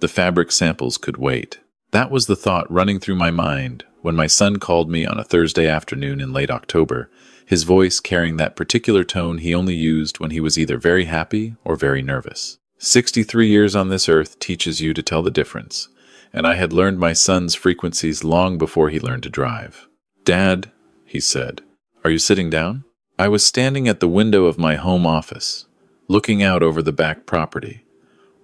The fabric samples could wait. That was the thought running through my mind when my son called me on a Thursday afternoon in late October, his voice carrying that particular tone he only used when he was either very happy or very nervous. 63 years on this earth teaches you to tell the difference, and I had learned my son's frequencies long before he learned to drive. "Dad," he said, "are you sitting down?" I was standing at the window of my home office, looking out over the back property,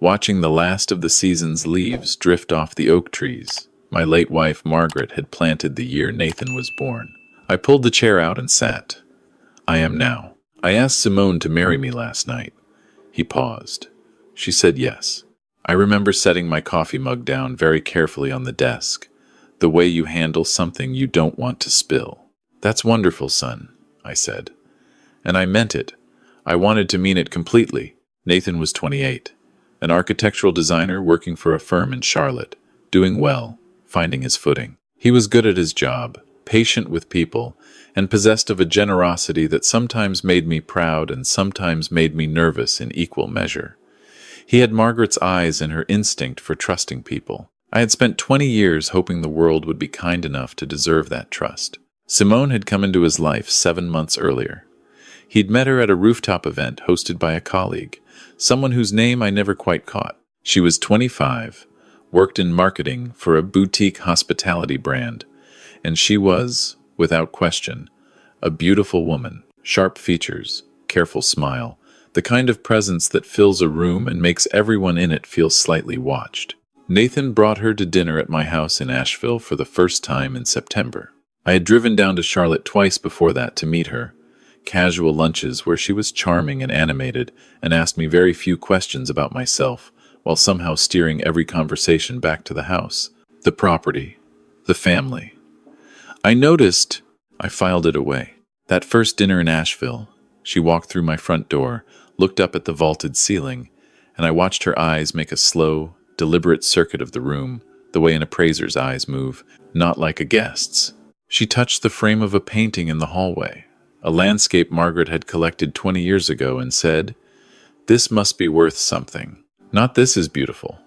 watching the last of the season's leaves drift off the oak trees my late wife Margaret had planted the year Nathan was born. I pulled the chair out and sat. "I am now. I asked Simone to marry me last night." He paused. She said yes. I remember setting my coffee mug down very carefully on the desk, the way you handle something you don't want to spill. "That's wonderful, son," I said. And I meant it. I wanted to mean it completely. Nathan was 28, an architectural designer working for a firm in Charlotte, doing well, finding his footing. He was good at his job, patient with people, and possessed of a generosity that sometimes made me proud and sometimes made me nervous in equal measure. He had Margaret's eyes and her instinct for trusting people. I had spent 20 years hoping the world would be kind enough to deserve that trust. Simone had come into his life 7 months earlier. He'd met her at a rooftop event hosted by a colleague, someone whose name I never quite caught. She was 25, worked in marketing for a boutique hospitality brand, and she was, without question, a beautiful woman, sharp features, careful smile, the kind of presence that fills a room and makes everyone in it feel slightly watched. Nathan brought her to dinner at my house in Asheville for the first time in September. I had driven down to Charlotte twice before that to meet her, casual lunches where she was charming and animated and asked me very few questions about myself, while somehow steering every conversation back to the house, the property, the family. I noticed, I filed it away. That first dinner in Asheville, she walked through my front door, looked up at the vaulted ceiling, and I watched her eyes make a slow, deliberate circuit of the room, the way an appraiser's eyes move, not like a guest's. She touched the frame of a painting in the hallway, a landscape Margaret had collected 20 years ago, and said, "This must be worth something. Not this is beautiful.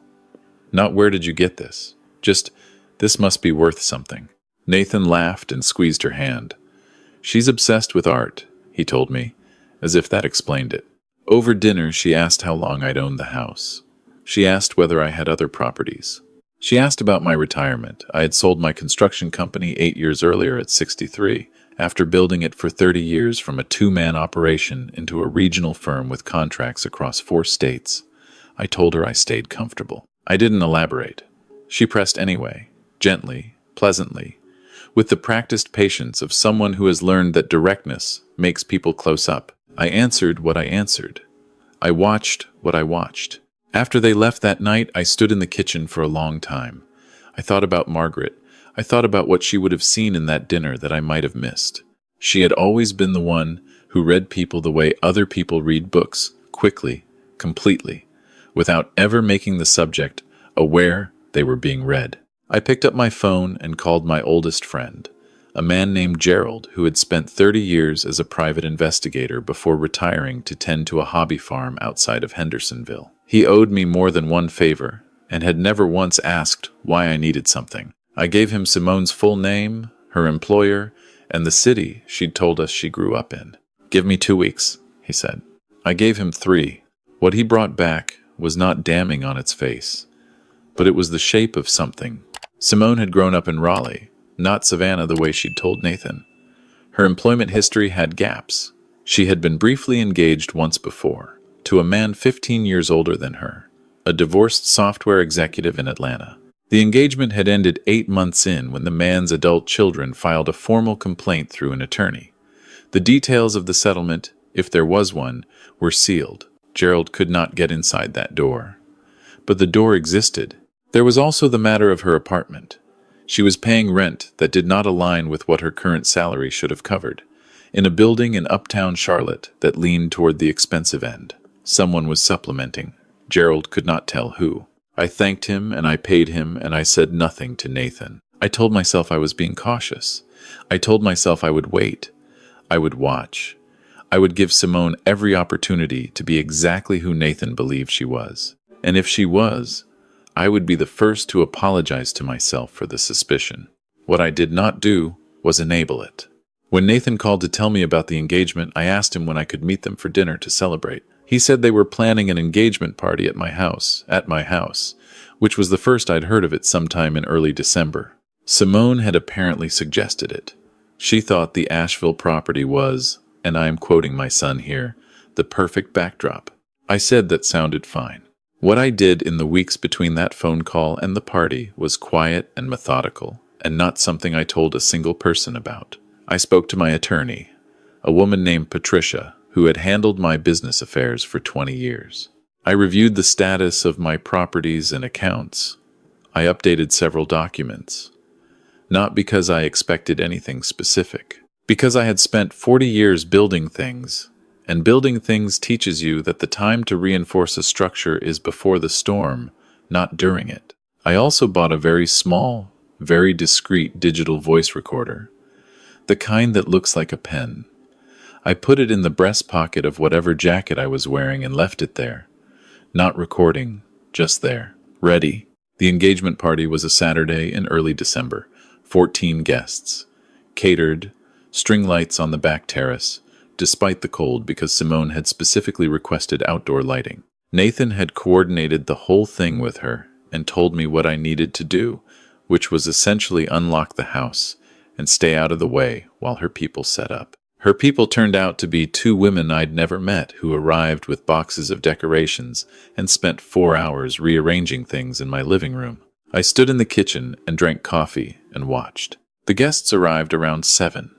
Not where did you get this. Just, this must be worth something." Nathan laughed and squeezed her hand. "She's obsessed with art," he told me, as if that explained it. Over dinner, she asked how long I'd owned the house. She asked whether I had other properties. She asked about my retirement. I had sold my construction company 8 years earlier at 63, after building it for 30 years from a 2-man operation into a regional firm with contracts across 4 states. I told her I stayed comfortable. I didn't elaborate. She pressed anyway, gently, pleasantly, with the practiced patience of someone who has learned that directness makes people close up. I answered what I answered. I watched what I watched. After they left that night, I stood in the kitchen for a long time. I thought about Margaret. I thought about what she would have seen in that dinner that I might have missed. She had always been the one who read people the way other people read books, quickly, completely, without ever making the subject aware they were being read. I picked up my phone and called my oldest friend, a man named Gerald who had spent 30 years as a private investigator before retiring to tend to a hobby farm outside of Hendersonville. He owed me more than one favor and had never once asked why I needed something. I gave him Simone's full name, her employer, and the city she'd told us she grew up in. "Give me 2 weeks," he said. I gave him 3. What he brought back was not damning on its face, but it was the shape of something. Simone had grown up in Raleigh, not Savannah the way she'd told Nathan. Her employment history had gaps. She had been briefly engaged once before, to a man 15 years older than her, a divorced software executive in Atlanta. The engagement had ended 8 months in when the man's adult children filed a formal complaint through an attorney. The details of the settlement, if there was one, were sealed. Gerald could not get inside that door. But the door existed. There was also the matter of her apartment. She was paying rent that did not align with what her current salary should have covered, in a building in uptown Charlotte that leaned toward the expensive end. Someone was supplementing. Gerald could not tell who. I thanked him and I paid him and I said nothing to Nathan. I told myself I was being cautious. I told myself I would wait. I would watch. I would give Simone every opportunity to be exactly who Nathan believed she was. And if she was, I would be the first to apologize to myself for the suspicion. What I did not do was enable it. When Nathan called to tell me about the engagement, I asked him when I could meet them for dinner to celebrate. He said they were planning an engagement party at my house, which was the first I'd heard of it sometime in early December. Simone had apparently suggested it. She thought the Asheville property was, and I am quoting my son here, the perfect backdrop. I said that sounded fine. What I did in the weeks between that phone call and the party was quiet and methodical, and not something I told a single person about. I spoke to my attorney, a woman named Patricia, who had handled my business affairs for 20 years. I reviewed the status of my properties and accounts. I updated several documents. Not because I expected anything specific, because I had spent 40 years building things, and building things teaches you that the time to reinforce a structure is before the storm, not during it. I also bought a very small, very discreet digital voice recorder, the kind that looks like a pen. I put it in the breast pocket of whatever jacket I was wearing and left it there. Not recording, just there, ready. The engagement party was a Saturday in early December. 14 guests. Catered, string lights on the back terrace, despite the cold because Simone had specifically requested outdoor lighting. Nathan had coordinated the whole thing with her and told me what I needed to do, which was essentially unlock the house and stay out of the way while her people set up. Her people turned out to be 2 women I'd never met who arrived with boxes of decorations and spent 4 hours rearranging things in my living room. I stood in the kitchen and drank coffee and watched. The guests arrived around 7.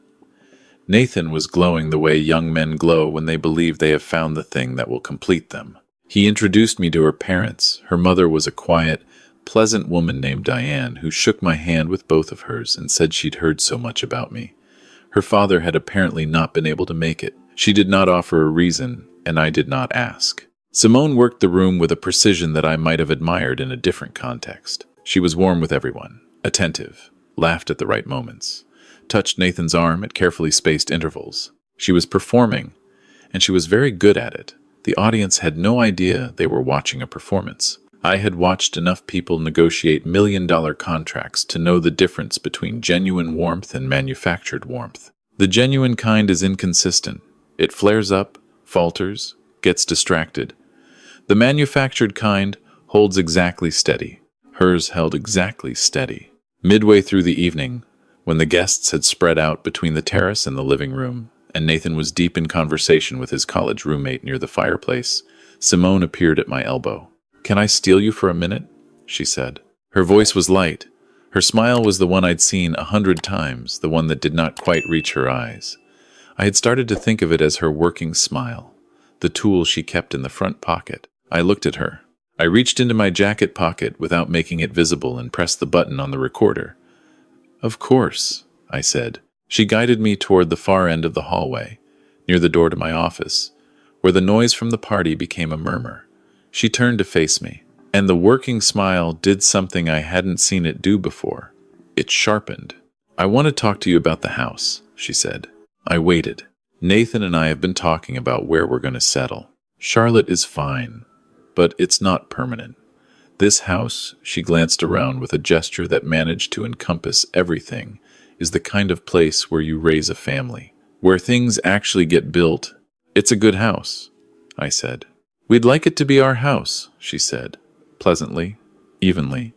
Nathan was glowing the way young men glow when they believe they have found the thing that will complete them. He introduced me to her parents. Her mother was a quiet, pleasant woman named Diane who shook my hand with both of hers and said she'd heard so much about me. Her father had apparently not been able to make it. She did not offer a reason, and I did not ask. Simone worked the room with a precision that I might have admired in a different context. She was warm with everyone, attentive, laughed at the right moments, touched Nathan's arm at carefully spaced intervals. She was performing, and she was very good at it. The audience had no idea they were watching a performance. I had watched enough people negotiate million-dollar contracts to know the difference between genuine warmth and manufactured warmth. The genuine kind is inconsistent. It flares up, falters, gets distracted. The manufactured kind holds exactly steady. Hers held exactly steady. Midway through the evening, when the guests had spread out between the terrace and the living room, and Nathan was deep in conversation with his college roommate near the fireplace, Simone appeared at my elbow. "Can I steal you for a minute?" she said. Her voice was light. Her smile was the one I'd seen 100 times, the one that did not quite reach her eyes. I had started to think of it as her working smile, the tool she kept in the front pocket. I looked at her. I reached into my jacket pocket without making it visible and pressed the button on the recorder. "Of course," I said. She guided me toward the far end of the hallway, near the door to my office, where the noise from the party became a murmur. She turned to face me, and the working smile did something I hadn't seen it do before. It sharpened. "I want to talk to you about the house," she said. I waited. "Nathan and I have been talking about where we're going to settle. Charlotte is fine, but it's not permanent. This house," she glanced around with a gesture that managed to encompass everything, "is the kind of place where you raise a family, where things actually get built. It's a good house," I said. "We'd like it to be our house," she said, pleasantly, evenly,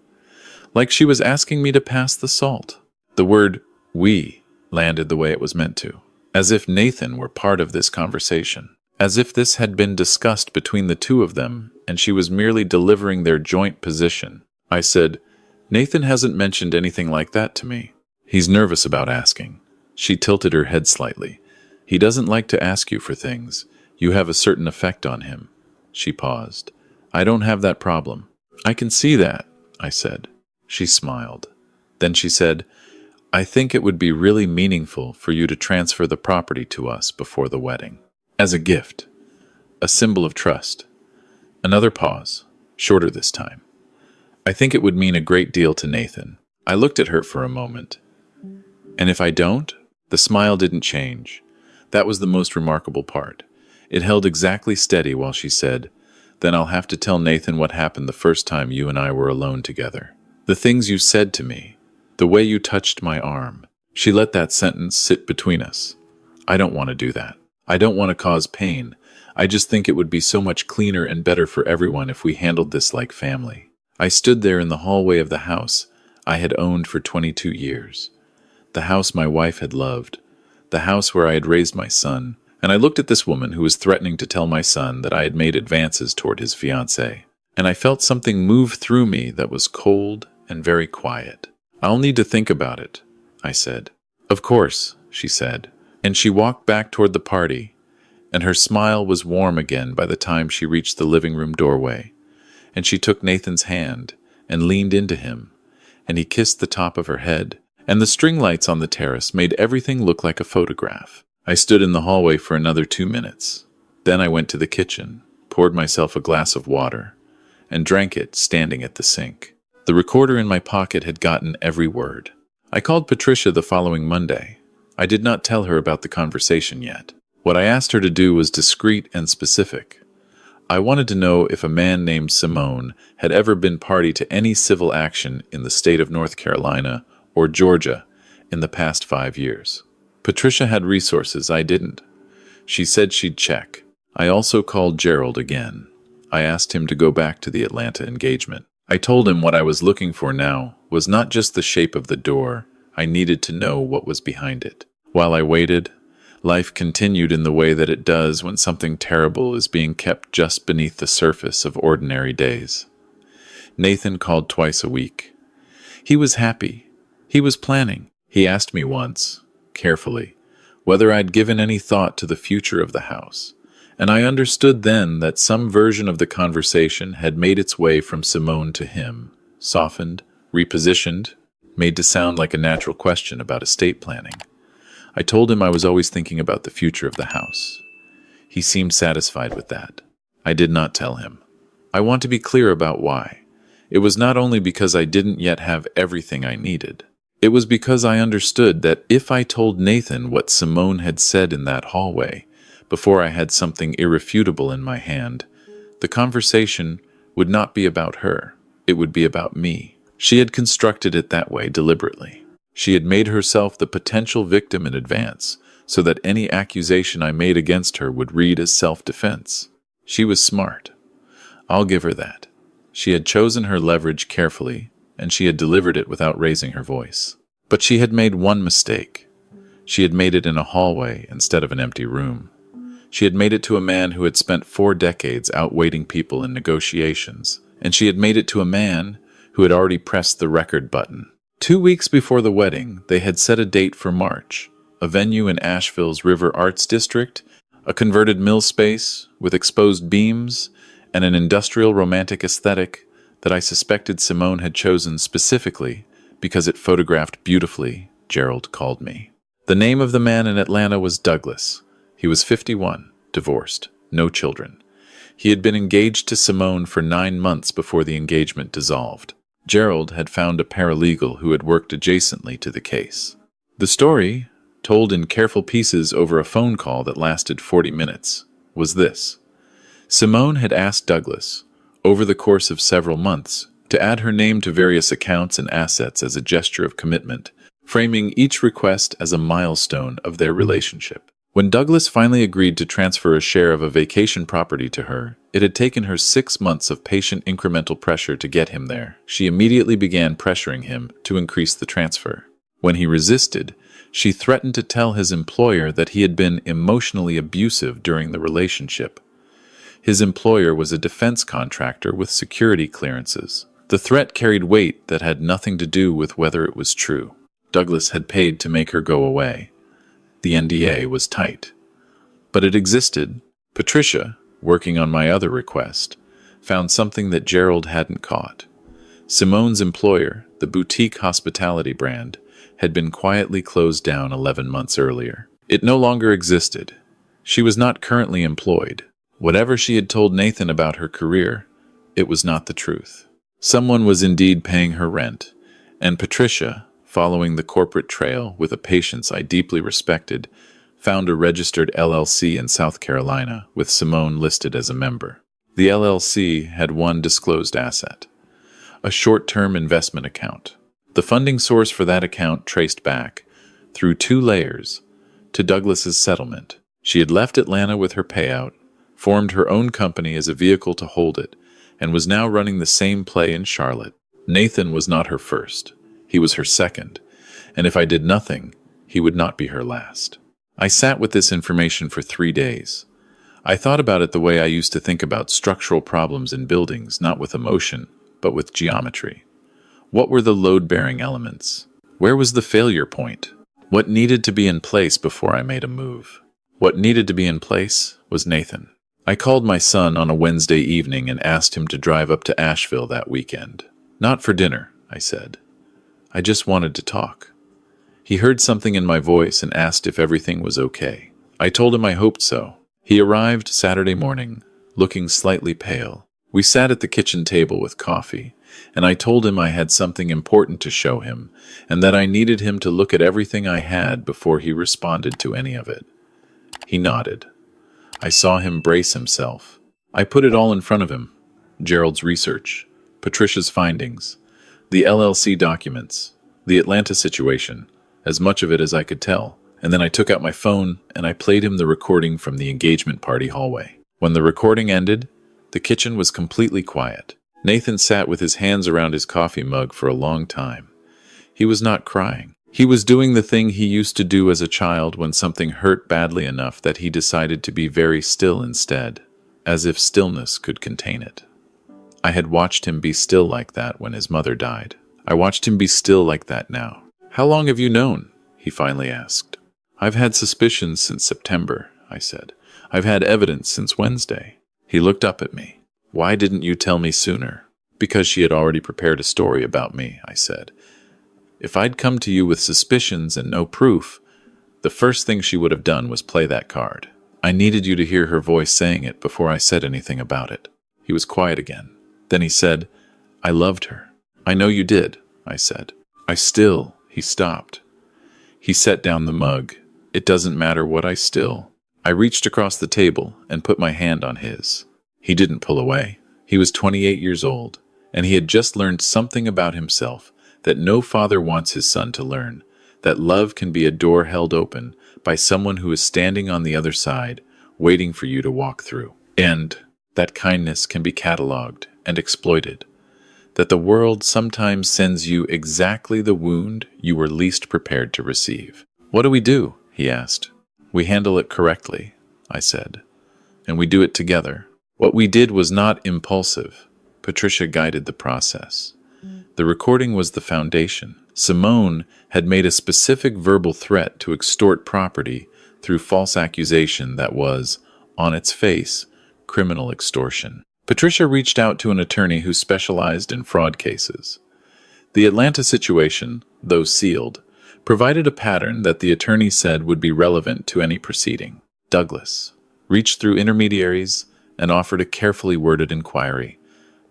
like she was asking me to pass the salt. The word "we" landed the way it was meant to, as if Nathan were part of this conversation, as if this had been discussed between the two of them and she was merely delivering their joint position. I said, "Nathan hasn't mentioned anything like that to me. He's nervous about asking." She tilted her head slightly. "He doesn't like to ask you for things. You have a certain effect on him." She paused. "I don't have that problem." "I can see that," I said. She smiled. Then she said, "I think it would be really meaningful for you to transfer the property to us before the wedding. As a gift. A symbol of trust." Another pause, shorter this time. "I think it would mean a great deal to Nathan." I looked at her for a moment. "And if I don't?" The smile didn't change. That was the most remarkable part. It held exactly steady while she said, Then I'll have to tell Nathan what happened the first time you and I were alone together. The things you said to me, the way you touched my arm. She let that sentence sit between us. I don't want to do that. I don't want to cause pain. I just think it would be so much cleaner and better for everyone if we handled this like family. I stood there in the hallway of the house I had owned for 22 years. The house my wife had loved. The house where I had raised my son. And I looked at this woman who was threatening to tell my son that I had made advances toward his fiancée. And I felt something move through me that was cold and very quiet. I'll need to think about it, I said. Of course, she said. And she walked back toward the party, and her smile was warm again by the time she reached the living room doorway. And she took Nathan's hand and leaned into him, and he kissed the top of her head, and the string lights on the terrace made everything look like a photograph. I stood in the hallway for another 2 minutes. Then I went to the kitchen, poured myself a glass of water, and drank it standing at the sink. The recorder in my pocket had gotten every word. I called Patricia the following Monday. I did not tell her about the conversation yet. What I asked her to do was discreet and specific. I wanted to know if a man named Simone had ever been party to any civil action in the state of North Carolina or Georgia in the past 5 years. Patricia had resources I didn't. She said she'd check. I also called Gerald again. I asked him to go back to the Atlanta engagement. I told him what I was looking for now was not just the shape of the door. I needed to know what was behind it. While I waited, life continued in the way that it does when something terrible is being kept just beneath the surface of ordinary days. Nathan called twice a week. He was happy. He was planning. He asked me once, carefully, whether I'd given any thought to the future of the house. And I understood then that some version of the conversation had made its way from Simone to him, softened, repositioned, made to sound like a natural question about estate planning. I told him I was always thinking about the future of the house. He seemed satisfied with that. I did not tell him. I want to be clear about why. It was not only because I didn't yet have everything I needed. It was because I understood that if I told Nathan what Simone had said in that hallway, before I had something irrefutable in my hand, the conversation would not be about her. It would be about me. She had constructed it that way deliberately. She had made herself the potential victim in advance, so that any accusation I made against her would read as self-defense. She was smart. I'll give her that. She had chosen her leverage carefully, and she had delivered it without raising her voice. But she had made one mistake. She had made it in a hallway instead of an empty room. She had made it to a man who had spent 4 decades outweighting people in negotiations, and she had made it to a man who had already pressed the record button. 2 weeks before the wedding, they had set a date for March, a venue in Asheville's River Arts District, a converted mill space with exposed beams, and an industrial romantic aesthetic that I suspected Simone had chosen specifically because it photographed beautifully, Gerald called me. The name of the man in Atlanta was Douglas. He was 51, divorced, no children. He had been engaged to Simone for 9 months before the engagement dissolved. Gerald had found a paralegal who had worked adjacently to the case. The story, told in careful pieces over a phone call that lasted 40 minutes, was this. Simone had asked Douglas, over the course of several months, to add her name to various accounts and assets as a gesture of commitment, framing each request as a milestone of their relationship. When Douglas finally agreed to transfer a share of a vacation property to her, it had taken her 6 months of patient incremental pressure to get him there. She immediately began pressuring him to increase the transfer. When he resisted, she threatened to tell his employer that he had been emotionally abusive during the relationship. His employer was a defense contractor with security clearances. The threat carried weight that had nothing to do with whether it was true. Douglas had paid to make her go away. The NDA was tight. But it existed. Patricia, working on my other request, found something that Gerald hadn't caught. Simone's employer, the boutique hospitality brand, had been quietly closed down 11 months earlier. It no longer existed. She was not currently employed. Whatever she had told Nathan about her career, it was not the truth. Someone was indeed paying her rent, and Patricia, following the corporate trail with a patience I deeply respected, found a registered LLC in South Carolina with Simone listed as a member. The LLC had one disclosed asset, a short-term investment account. The funding source for that account traced back, through 2 layers, to Douglas's settlement. She had left Atlanta with her payout, formed her own company as a vehicle to hold it, and was now running the same play in Charlotte. Nathan was not her first. He was her second, and if I did nothing, he would not be her last. I sat with this information for 3 days. I thought about it the way I used to think about structural problems in buildings, not with emotion, but with geometry. What were the load-bearing elements? Where was the failure point? What needed to be in place before I made a move? What needed to be in place was Nathan. I called my son on a Wednesday evening and asked him to drive up to Asheville that weekend. Not for dinner, I said. I just wanted to talk. He heard something in my voice and asked if everything was okay. I told him I hoped so. He arrived Saturday morning, looking slightly pale. We sat at the kitchen table with coffee, and I told him I had something important to show him, and that I needed him to look at everything I had before he responded to any of it. He nodded. I saw him brace himself. I put it all in front of him. Gerald's research, Patricia's findings, the LLC documents, the Atlanta situation, as much of it as I could tell. And then I took out my phone and I played him the recording from the engagement party hallway. When the recording ended, the kitchen was completely quiet. Nathan sat with his hands around his coffee mug for a long time. He was not crying. He was doing the thing he used to do as a child when something hurt badly enough that he decided to be very still instead, as if stillness could contain it. I had watched him be still like that when his mother died. I watched him be still like that now. "How long have you known?" he finally asked. "I've had suspicions since September," I said. "I've had evidence since Wednesday." He looked up at me. "Why didn't you tell me sooner?" "Because she had already prepared a story about me," I said. "If I'd come to you with suspicions and no proof, the first thing she would have done was play that card. I needed you to hear her voice saying it before I said anything about it." He was quiet again. Then he said, "I loved her." "I know you did," I said. He stopped. He set down the mug. "It doesn't matter what I still." I reached across the table and put my hand on his. He didn't pull away. He was 28 years old, and he had just learned something about himself that no father wants his son to learn, that love can be a door held open by someone who is standing on the other side, waiting for you to walk through. And that kindness can be cataloged and exploited. That the world sometimes sends you exactly the wound you were least prepared to receive. "What do we do?" he asked. "We handle it correctly," I said. "And we do it together." What we did was not impulsive. Patricia guided the process. The recording was the foundation. Simone had made a specific verbal threat to extort property through false accusation that was, on its face, criminal extortion. Patricia reached out to an attorney who specialized in fraud cases. The Atlanta situation, though sealed, provided a pattern that the attorney said would be relevant to any proceeding. Douglas reached through intermediaries and offered a carefully worded inquiry.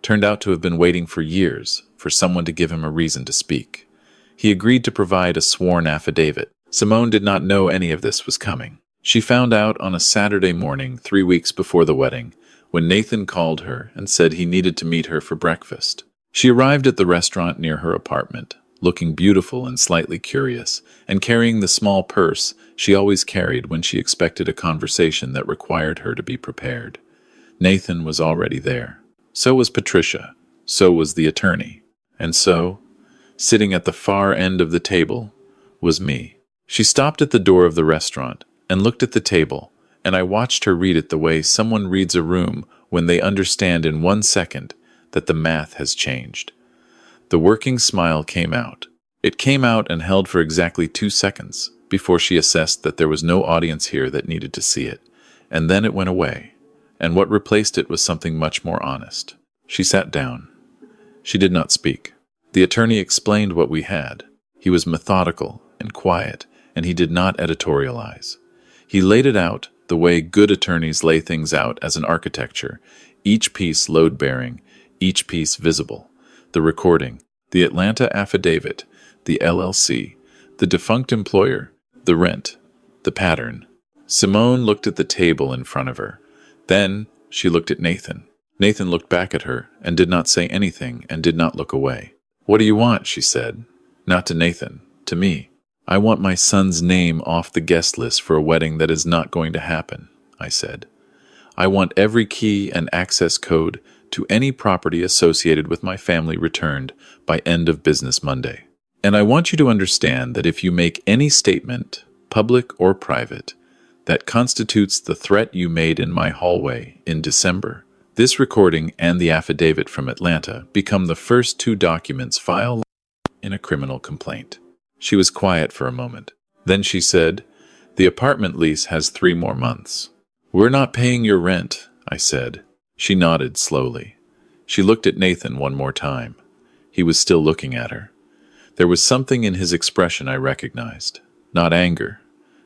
Turned out to have been waiting for years for someone to give him a reason to speak. He agreed to provide a sworn affidavit. Simone did not know any of this was coming. She found out on a Saturday morning 3 weeks before the wedding, when Nathan called her and said he needed to meet her for breakfast. She arrived at the restaurant near her apartment, looking beautiful and slightly curious, and carrying the small purse she always carried when she expected a conversation that required her to be prepared. Nathan was already there. So was Patricia. So was the attorney. And so, sitting at the far end of the table, was me. She stopped at the door of the restaurant and looked at the table, and I watched her read it the way someone reads a room when they understand in 1 second that the math has changed. The working smile came out. It came out and held for exactly 2 seconds before she assessed that there was no audience here that needed to see it, and then it went away, and what replaced it was something much more honest. She sat down. She did not speak. The attorney explained what we had. He was methodical and quiet, and he did not editorialize. He laid it out the way good attorneys lay things out as an architecture, each piece load-bearing, each piece visible. The recording, the Atlanta affidavit, the LLC, the defunct employer, the rent, the pattern. Simone looked at the table in front of her. Then she looked at Nathan. Nathan looked back at her and did not say anything and did not look away. "What do you want?" she said. Not to Nathan, to me. "I want my son's name off the guest list for a wedding that is not going to happen," I said. "I want every key and access code to any property associated with my family returned by end of business Monday. And I want you to understand that if you make any statement, public or private, that constitutes the threat you made in my hallway in December, this recording and the affidavit from Atlanta become the first two documents filed in a criminal complaint." She was quiet for a moment. Then she said, "The apartment lease has 3 more months." "We're not paying your rent," I said. She nodded slowly. She looked at Nathan one more time. He was still looking at her. There was something in his expression I recognized. Not anger,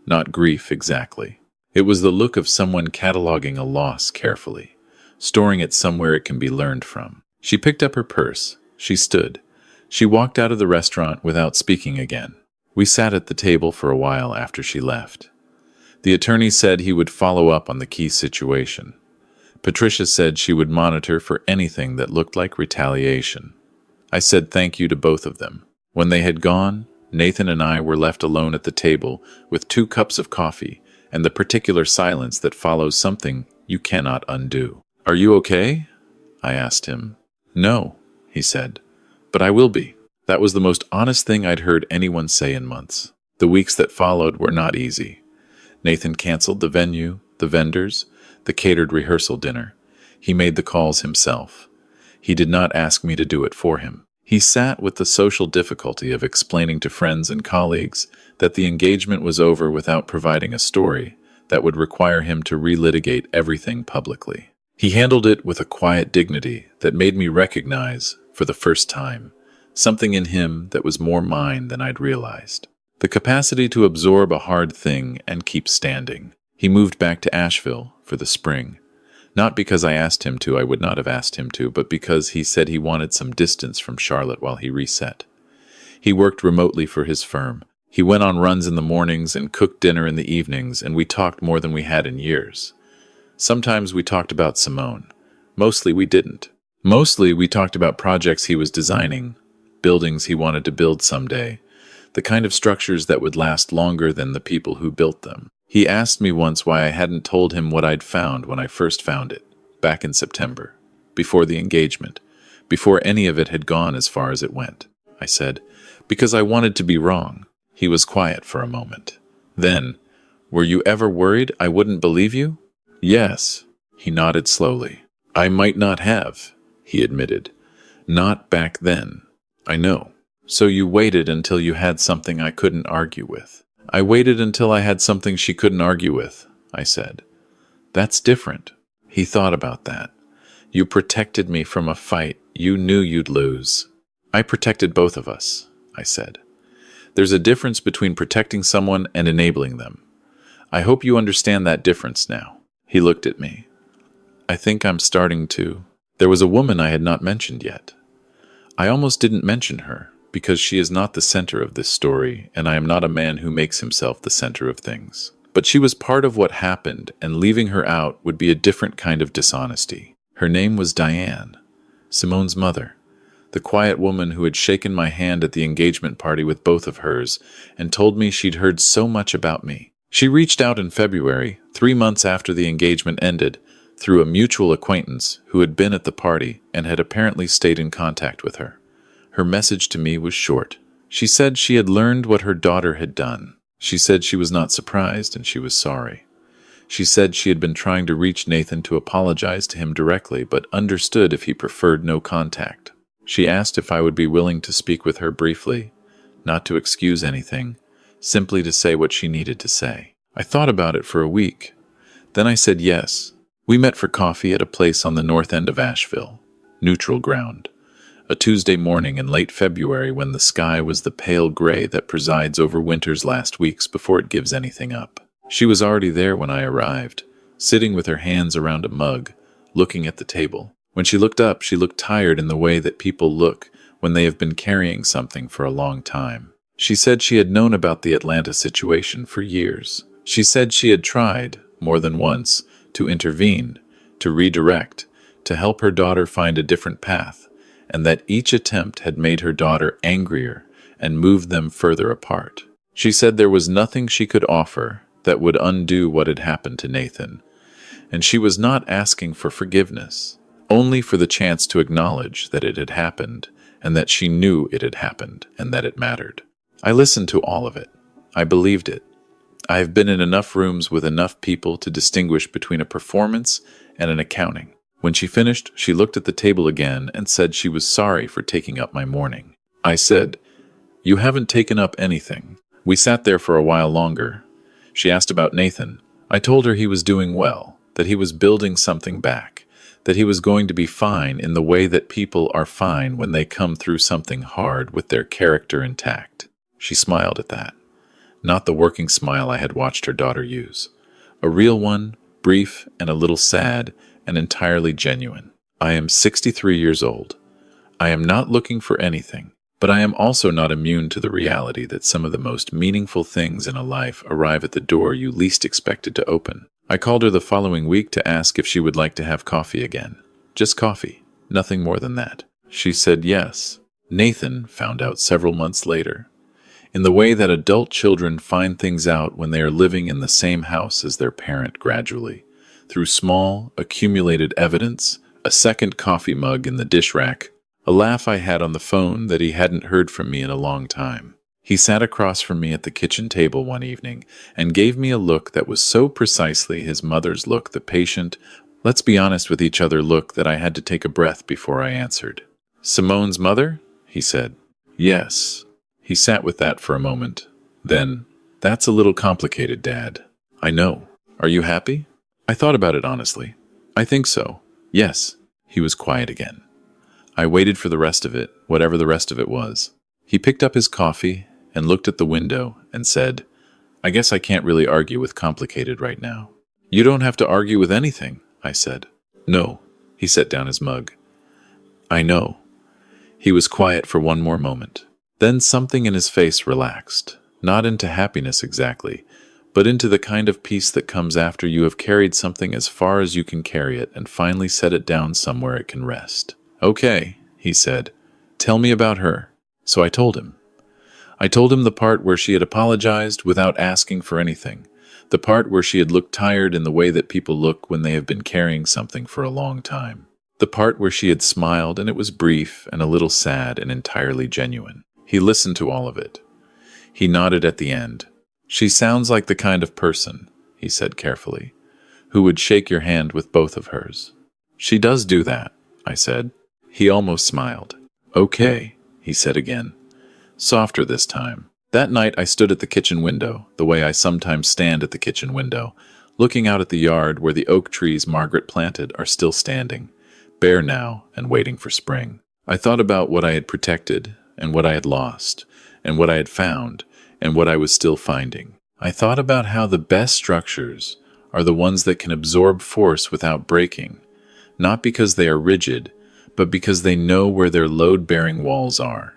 not grief exactly. It was the look of someone cataloging a loss carefully, storing it somewhere it can be learned from. She picked up her purse. She stood. She walked out of the restaurant without speaking again. We sat at the table for a while after she left. The attorney said he would follow up on the key situation. Patricia said she would monitor for anything that looked like retaliation. I said thank you to both of them. When they had gone, Nathan and I were left alone at the table with 2 cups of coffee and the particular silence that follows something you cannot undo. "Are you okay?" I asked him. "No," he said, "but I will be." That was the most honest thing I'd heard anyone say in months. The weeks that followed were not easy. Nathan canceled the venue, the vendors, the catered rehearsal dinner. He made the calls himself. He did not ask me to do it for him. He sat with the social difficulty of explaining to friends and colleagues that the engagement was over without providing a story that would require him to relitigate everything publicly. He handled it with a quiet dignity that made me recognize, for the first time, something in him that was more mine than I'd realized. The capacity to absorb a hard thing and keep standing. He moved back to Asheville for the spring. Not because I asked him to, I would not have asked him to, but because he said he wanted some distance from Charlotte while he reset. He worked remotely for his firm. He went on runs in the mornings and cooked dinner in the evenings, and we talked more than we had in years. Sometimes we talked about Simone. Mostly we didn't. Mostly we talked about projects he was designing, buildings he wanted to build someday, the kind of structures that would last longer than the people who built them. He asked me once why I hadn't told him what I'd found when I first found it, back in September, before the engagement, before any of it had gone as far as it went. I said, "Because I wanted to be wrong." He was quiet for a moment. Then, "Were you ever worried I wouldn't believe you?" "Yes." He nodded slowly. "I might not have," he admitted. "Not back then." "I know." "So you waited until you had something I couldn't argue with." "I waited until I had something she couldn't argue with," I said. "That's different." He thought about that. "You protected me from a fight you knew you'd lose." "I protected both of us," I said. "There's a difference between protecting someone and enabling them. I hope you understand that difference now." He looked at me. "I think I'm starting to." There was a woman I had not mentioned yet. I almost didn't mention her, because she is not the center of this story, and I am not a man who makes himself the center of things. But she was part of what happened, and leaving her out would be a different kind of dishonesty. Her name was Diane, Simone's mother, the quiet woman who had shaken my hand at the engagement party with both of hers and told me she'd heard so much about me. She reached out in February, 3 months after the engagement ended, through a mutual acquaintance who had been at the party and had apparently stayed in contact with her. Her message to me was short. She said she had learned what her daughter had done. She said she was not surprised and she was sorry. She said she had been trying to reach Nathan to apologize to him directly, but understood if he preferred no contact. She asked if I would be willing to speak with her briefly, not to excuse anything, simply to say what she needed to say. I thought about it for a week. Then I said yes. We met for coffee at a place on the north end of Asheville, neutral ground. A Tuesday morning in late February when the sky was the pale gray that presides over winter's last weeks before it gives anything up. She was already there when I arrived, sitting with her hands around a mug, looking at the table. When she looked up, she looked tired in the way that people look when they have been carrying something for a long time. She said she had known about the Atlanta situation for years. She said she had tried, more than once, to intervene, to redirect, to help her daughter find a different path, and that each attempt had made her daughter angrier and moved them further apart. She said there was nothing she could offer that would undo what had happened to Nathan, and she was not asking for forgiveness, only for the chance to acknowledge that it had happened, and that she knew it had happened, and that it mattered. I listened to all of it. I believed it. I have been in enough rooms with enough people to distinguish between a performance and an accounting. When she finished, she looked at the table again and said she was sorry for taking up my morning. I said, "You haven't taken up anything." We sat there for a while longer. She asked about Nathan. I told her he was doing well, that he was building something back, that he was going to be fine in the way that people are fine when they come through something hard with their character intact. She smiled at that. Not the working smile I had watched her daughter use. A real one, brief and a little sad, and entirely genuine. I am 63 years old. I am not looking for anything, but I am also not immune to the reality that some of the most meaningful things in a life arrive at the door you least expected to open. I called her the following week to ask if she would like to have coffee again. Just coffee, nothing more than that. She said yes. Nathan found out several months later. In the way that adult children find things out when they are living in the same house as their parent gradually, through small, accumulated evidence, a second coffee mug in the dish rack, a laugh I had on the phone that he hadn't heard from me in a long time. He sat across from me at the kitchen table one evening and gave me a look that was so precisely his mother's look, the patient, let's be honest with each other look, that I had to take a breath before I answered. "Simone's mother?" he said. "Yes." He sat with that for a moment. Then, "That's a little complicated, Dad." "I know. Are you happy?" I thought about it honestly. "I think so. Yes." He was quiet again. I waited for the rest of it, whatever the rest of it was. He picked up his coffee and looked at the window and said, "I guess I can't really argue with complicated right now." "You don't have to argue with anything," I said. "No." He set down his mug. "I know." He was quiet for one more moment. Then something in his face relaxed, not into happiness exactly, but into the kind of peace that comes after you have carried something as far as you can carry it and finally set it down somewhere it can rest. "Okay," he said. "Tell me about her." So I told him. I told him the part where she had apologized without asking for anything, the part where she had looked tired in the way that people look when they have been carrying something for a long time, the part where she had smiled and it was brief and a little sad and entirely genuine. He listened to all of it. He nodded at the end. "She sounds like the kind of person," he said carefully, "who would shake your hand with both of hers." "She does do that," I said. He almost smiled. "Okay," he said again, softer this time. That night I stood at the kitchen window, the way I sometimes stand at the kitchen window, looking out at the yard where the oak trees Margaret planted are still standing, bare now and waiting for spring. I thought about what I had protected, and what I had lost, and what I had found, and what I was still finding. I thought about how the best structures are the ones that can absorb force without breaking, not because they are rigid, but because they know where their load-bearing walls are,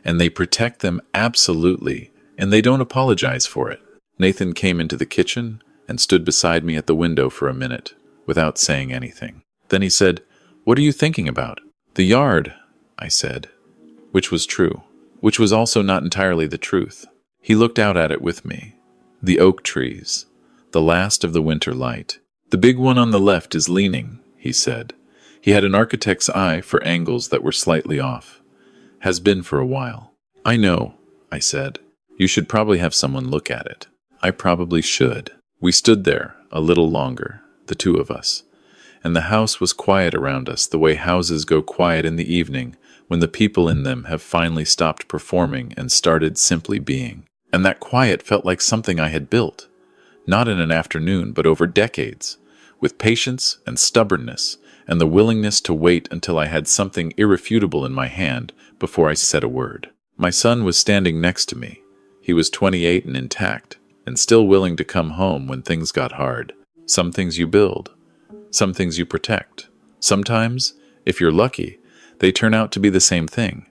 and they protect them absolutely, and they don't apologize for it. Nathan came into the kitchen and stood beside me at the window for a minute, without saying anything. Then he said, "What are you thinking about?" "The yard," I said, which was true, which was also not entirely the truth. He looked out at it with me. The oak trees, the last of the winter light. "The big one on the left is leaning," he said. He had an architect's eye for angles that were slightly off. "Has been for a while." "I know," I said. "You should probably have someone look at it." "I probably should." We stood there a little longer, the two of us, and the house was quiet around us the way houses go quiet in the evening when the people in them have finally stopped performing and started simply being. And that quiet felt like something I had built, not in an afternoon, but over decades, with patience and stubbornness and the willingness to wait until I had something irrefutable in my hand before I said a word. My son was standing next to me. He was 28 and intact, and still willing to come home when things got hard. Some things you build, some things you protect. Sometimes, if you're lucky, they turn out to be the same thing.